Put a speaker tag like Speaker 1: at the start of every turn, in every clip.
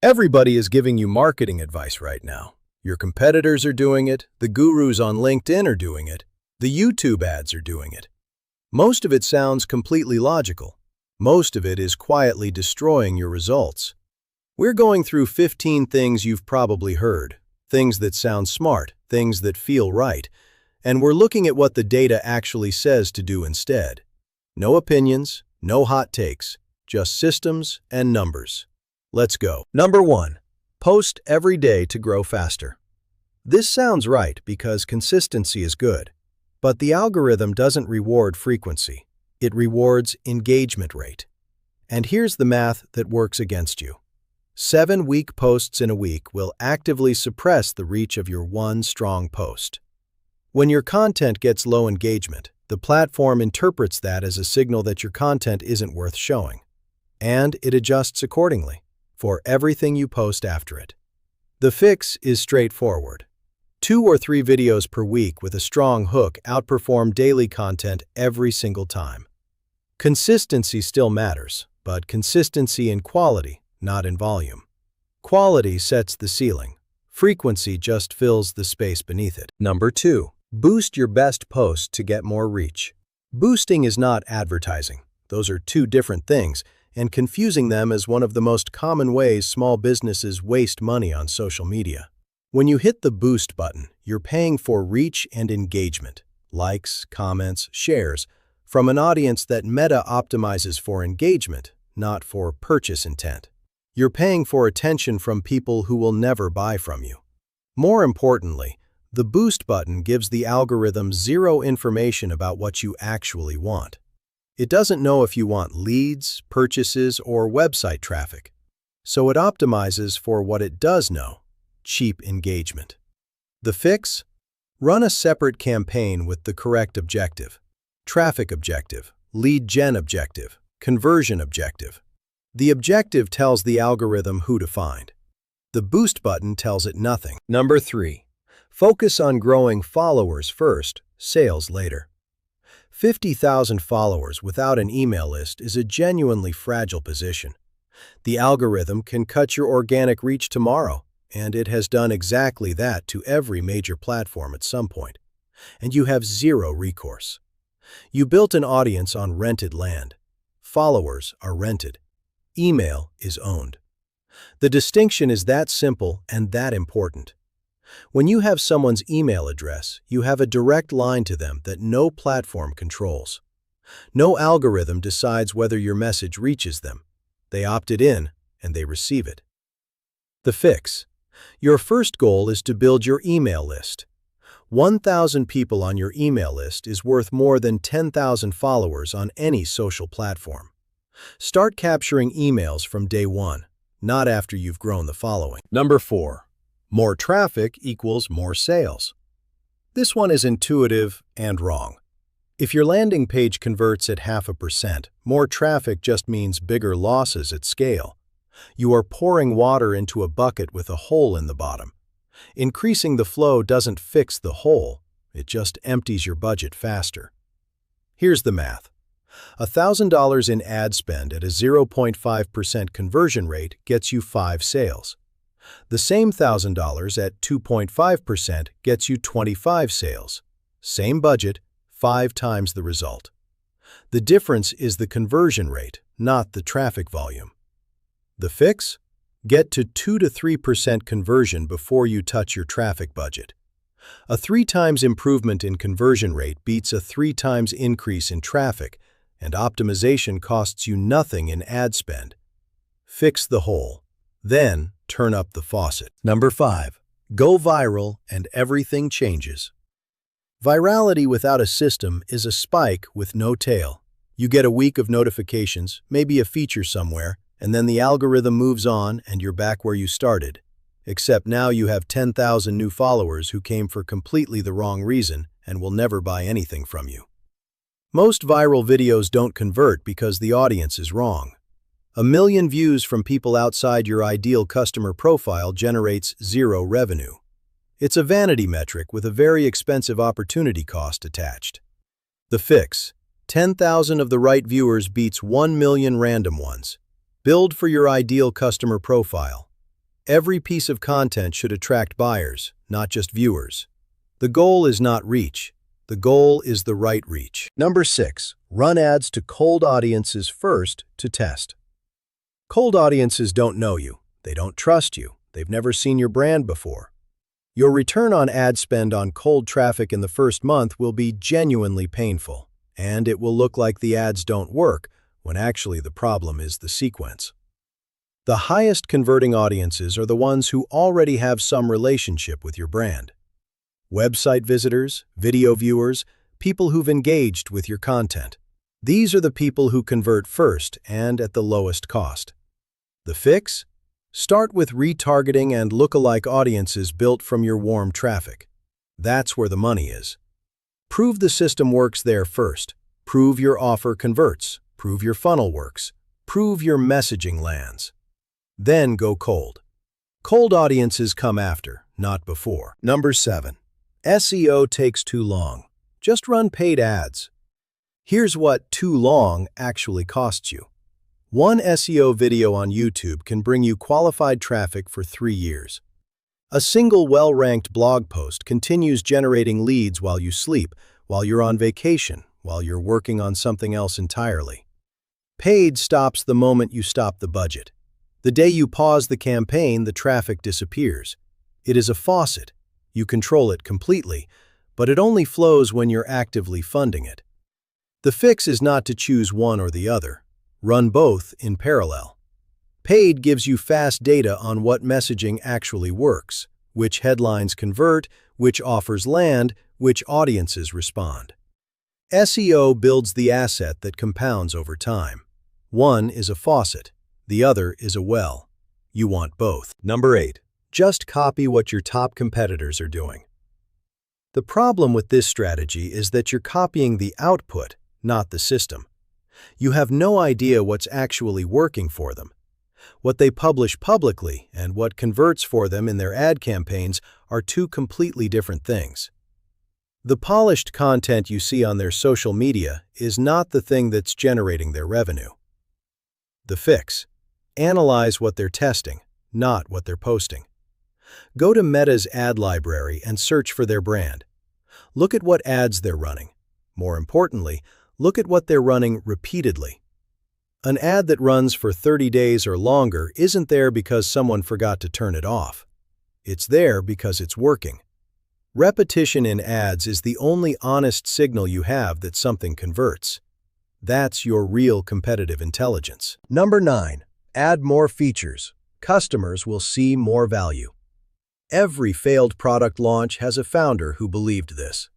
Speaker 1: Everybody is giving you marketing advice right now. Your competitors are doing it, the gurus on LinkedIn are doing it, the YouTube ads are doing it. Most of it sounds completely logical. Most of it is quietly destroying your results. We're going through 15 things you've probably heard, things that sound smart, things that feel right, and we're looking at what the data actually says to do instead. No opinions, no hot takes, just systems and numbers. Let's go. Number 1. Post every day to grow faster. This sounds right because consistency is good, but the algorithm doesn't reward frequency. It rewards engagement rate. And here's the math that works against you. 7 weak posts in a week will actively suppress the reach of your one strong post. When your content gets low engagement, the platform interprets that as a signal that your content isn't worth showing, and it adjusts accordingly for everything you post after it. The fix is straightforward. 2 or 3 videos per week with a strong hook outperform daily content every single time. Consistency still matters, but consistency in quality, not in volume. Quality sets the ceiling. Frequency just fills the space beneath it. Number 2. Boost your best post to get more reach. Boosting is not advertising. Those are 2 different things, and confusing them is one of the most common ways small businesses waste money on social media. When you hit the boost button, you're paying for reach and engagement, likes, comments, shares, from an audience that Meta optimizes for engagement, not for purchase intent. You're paying for attention from people who will never buy from you. More importantly, the boost button gives the algorithm zero information about what you actually want. It doesn't know if you want leads, purchases, or website traffic. So it optimizes for what it does know: cheap engagement. The fix? Run a separate campaign with the correct objective: traffic objective, lead gen objective, conversion objective. The objective tells the algorithm who to find. The boost button tells it nothing. Number 3. Focus on growing followers first, sales later. 50,000 followers without an email list is a genuinely fragile position. The algorithm can cut your organic reach tomorrow, and it has done exactly that to every major platform at some point. And you have zero recourse. You built an audience on rented land. Followers are rented. Email is owned. The distinction is that simple and that important. When you have someone's email address, you have a direct line to them that no platform controls. No algorithm decides whether your message reaches them. They opted in, and they receive it. The fix. Your first goal is to build your email list. 1,000 people on your email list is worth more than 10,000 followers on any social platform. Start capturing emails from day 1, not after you've grown the following. Number 4. More traffic equals more sales. This one is intuitive and wrong. If your landing page converts at 0.5%, more traffic just means bigger losses at scale. You are pouring water into a bucket with a hole in the bottom. Increasing the flow doesn't fix the hole, it just empties your budget faster. Here's the math. $1,000 in ad spend at a 0.5% conversion rate gets you 5 sales. The same $1,000 at 2.5% gets you 25 sales. Same budget, 5 times the result. The difference is the conversion rate, not the traffic volume. The fix? Get to 2 to 3% conversion before you touch your traffic budget. A 3 times improvement in conversion rate beats a 3 times increase in traffic, and optimization costs you nothing in ad spend. Fix the hole. Then, turn up the faucet. Number 5. Go viral and everything changes. Virality without a system is a spike with no tail. You get a week of notifications, maybe a feature somewhere, and then the algorithm moves on and you're back where you started. Except now you have 10,000 new followers who came for completely the wrong reason and will never buy anything from you. Most viral videos don't convert because the audience is wrong. 1 million views from people outside your ideal customer profile generates 0 revenue. It's a vanity metric with a very expensive opportunity cost attached. The fix. 10,000 of the right viewers beats 1 million random ones. Build for your ideal customer profile. Every piece of content should attract buyers, not just viewers. The goal is not reach. The goal is the right reach. Number 6. Run ads to cold audiences first to test. Cold audiences don't know you. They don't trust you. They've never seen your brand before. Your return on ad spend on cold traffic in the first month will be genuinely painful, and it will look like the ads don't work when actually the problem is the sequence. The highest converting audiences are the ones who already have some relationship with your brand. Website visitors, video viewers, people who've engaged with your content. These are the people who convert first and at the lowest cost. The fix? Start with retargeting and lookalike audiences built from your warm traffic. That's where the money is. Prove the system works there first. Prove your offer converts. Prove your funnel works. Prove your messaging lands. Then go cold. Cold audiences come after, not before. Number 7. SEO takes too long. Just run paid ads. Here's what too long actually costs you. One SEO video on YouTube can bring you qualified traffic for 3 years. A single well-ranked blog post continues generating leads while you sleep, while you're on vacation, while you're working on something else entirely. Paid stops the moment you stop the budget. The day you pause the campaign, the traffic disappears. It is a faucet. You control it completely, but it only flows when you're actively funding it. The fix is not to choose one or the other. Run both in parallel. Paid gives you fast data on what messaging actually works, which headlines convert, which offers land, which audiences respond. SEO builds the asset that compounds over time. One is a faucet. The other is a well. You want both. Number 8. Just copy what your top competitors are doing. The problem with this strategy is that you're copying the output, not the system. You have no idea what's actually working for them. What they publish publicly and what converts for them in their ad campaigns are two completely different things. The polished content you see on their social media is not the thing that's generating their revenue. The fix: analyze what they're testing, not what they're posting. Go to Meta's ad library and search for their brand. Look at what ads they're running. More importantly, look at what they're running repeatedly. An ad that runs for 30 days or longer isn't there because someone forgot to turn it off. It's there because it's working. Repetition in ads is the only honest signal you have that something converts. That's your real competitive intelligence. Number 9. Add more features. Customers will see more value. Every failed product launch has a founder who believed this.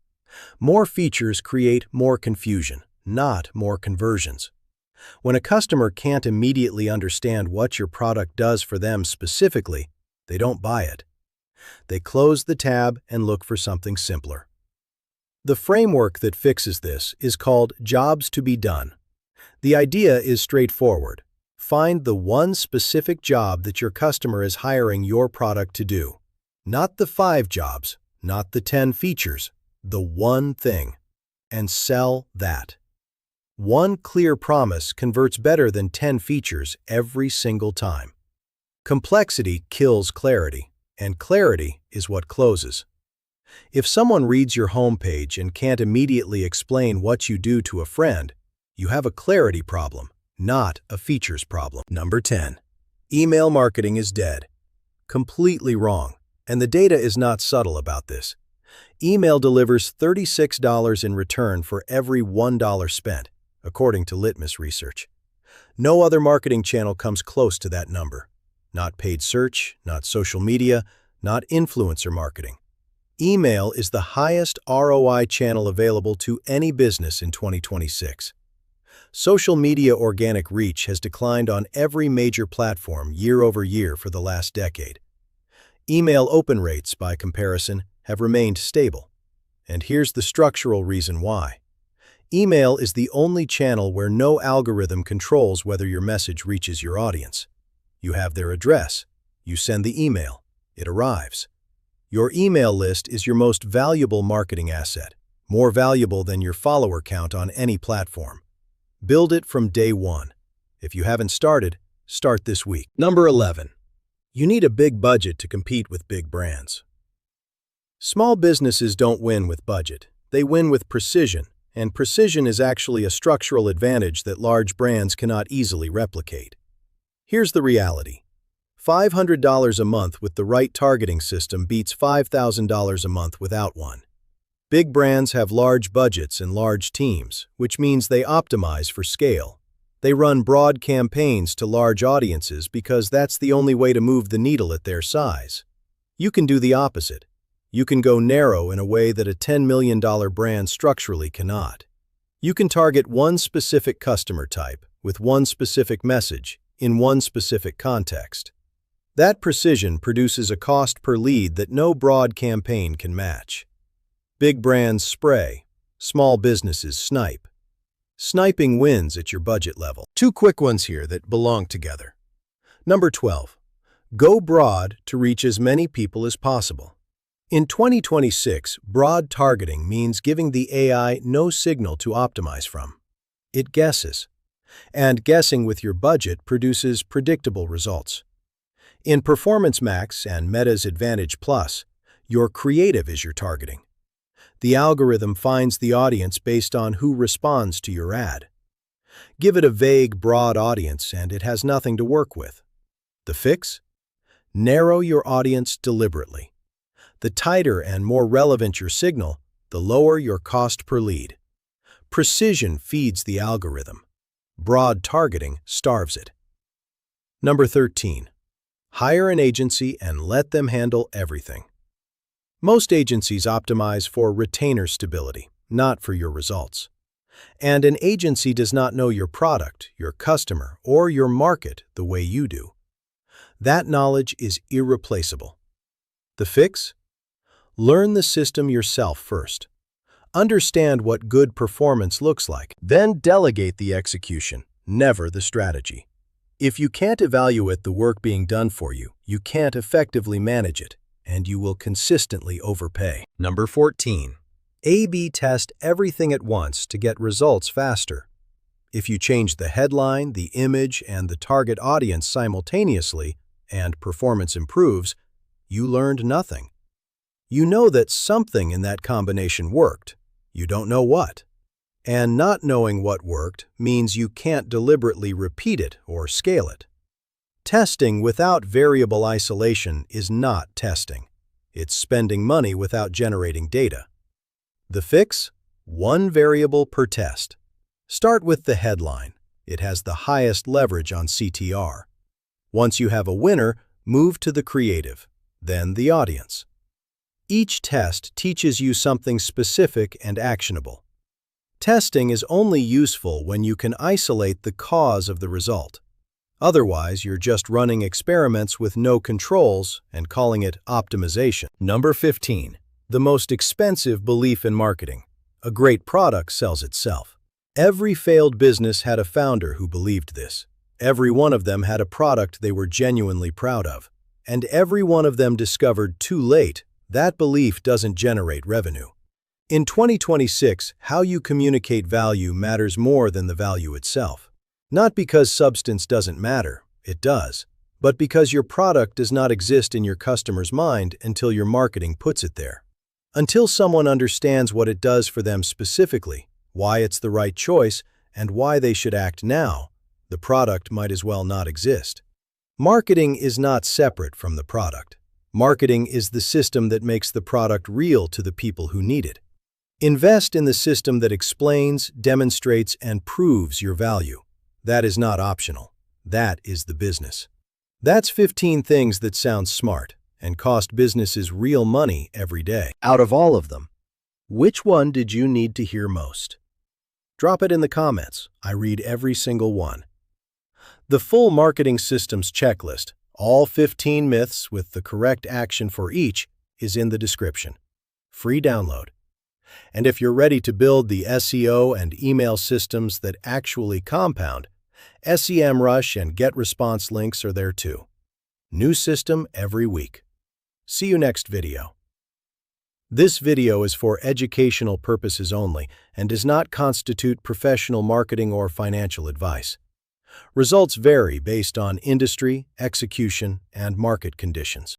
Speaker 1: More features create more confusion, not more conversions. When a customer can't immediately understand what your product does for them specifically, they don't buy it. They close the tab and look for something simpler. The framework that fixes this is called jobs to be done. The idea is straightforward. Find the one specific job that your customer is hiring your product to do. Not the 5 jobs, not the 10 features, the one thing. And sell that. One clear promise converts better than 10 features every single time. Complexity kills clarity, and clarity is what closes. If someone reads your homepage and can't immediately explain what you do to a friend, you have a clarity problem, not a features problem. Number 10. Email marketing is dead. Completely wrong, and the data is not subtle about this. Email delivers $36 in return for every $1 spent, according to Litmus research. No other marketing channel comes close to that number. Not paid search, not social media, not influencer marketing. Email is the highest ROI channel available to any business in 2026. Social media organic reach has declined on every major platform year over year for the last decade. Email open rates, by comparison, have remained stable. And here's the structural reason why. Email is the only channel where no algorithm controls whether your message reaches your audience. You have their address. You send the email. It arrives. Your email list is your most valuable marketing asset, more valuable than your follower count on any platform. Build it from day one. If you haven't started, start this week. Number 11. You need a big budget to compete with big brands. Small businesses don't win with budget. They win with precision, and precision is actually a structural advantage that large brands cannot easily replicate. Here's the reality. $500 a month with the right targeting system beats $5,000 a month without one. Big brands have large budgets and large teams, which means they optimize for scale. They run broad campaigns to large audiences because that's the only way to move the needle at their size. You can do the opposite. You can go narrow in a way that a $10 million brand structurally cannot. You can target one specific customer type with one specific message in one specific context. That precision produces a cost per lead that no broad campaign can match. Big brands spray, small businesses snipe. Sniping wins at your budget level. Two quick ones here that belong together. Number 12. Go broad to reach as many people as possible. In 2026, broad targeting means giving the AI no signal to optimize from. It guesses. And guessing with your budget produces predictable results. In Performance Max and Meta's Advantage Plus, your creative is your targeting. The algorithm finds the audience based on who responds to your ad. Give it a vague, broad audience and it has nothing to work with. The fix? Narrow your audience deliberately. The tighter and more relevant your signal, the lower your cost per lead. Precision feeds the algorithm. Broad targeting starves it. Number 13. Hire an agency and let them handle everything. Most agencies optimize for retainer stability, not for your results. And an agency does not know your product, your customer, or your market the way you do. That knowledge is irreplaceable. The fix? Learn the system yourself first. Understand what good performance looks like. Then delegate the execution, never the strategy. If you can't evaluate the work being done for you, you can't effectively manage it, and you will consistently overpay. Number 14. A/B test everything at once to get results faster. If you change the headline, the image, and the target audience simultaneously, and performance improves, you learned nothing. You know that something in that combination worked. You don't know what. And not knowing what worked means you can't deliberately repeat it or scale it. Testing without variable isolation is not testing. It's spending money without generating data. The fix? One variable per test. Start with the headline. It has the highest leverage on CTR. Once you have a winner, move to the creative, then the audience. Each test teaches you something specific and actionable. Testing is only useful when you can isolate the cause of the result. Otherwise, you're just running experiments with no controls and calling it optimization. Number 15. The most expensive belief in marketing. A great product sells itself. Every failed business had a founder who believed this. Every one of them had a product they were genuinely proud of. And every one of them discovered too late that belief doesn't generate revenue. In 2026, how you communicate value matters more than the value itself. Not because substance doesn't matter, it does, but because your product does not exist in your customer's mind until your marketing puts it there. Until someone understands what it does for them specifically, why it's the right choice, and why they should act now, the product might as well not exist. Marketing is not separate from the product. Marketing is the system that makes the product real to the people who need it. Invest in the system that explains, demonstrates, and proves your value. That is not optional. That is the business. That's 15 things that sound smart and cost businesses real money every day. Out of all of them, which one did you need to hear most? Drop it in the comments. I read every single one. The full marketing systems checklist, all 15 myths with the correct action for each, is in the description. Free download. And if you're ready to build the SEO and email systems that actually compound, SEMrush and GetResponse links are there too. New system every week. See you next video. This video is for educational purposes only and does not constitute professional marketing or financial advice. Results vary based on industry, execution, and market conditions.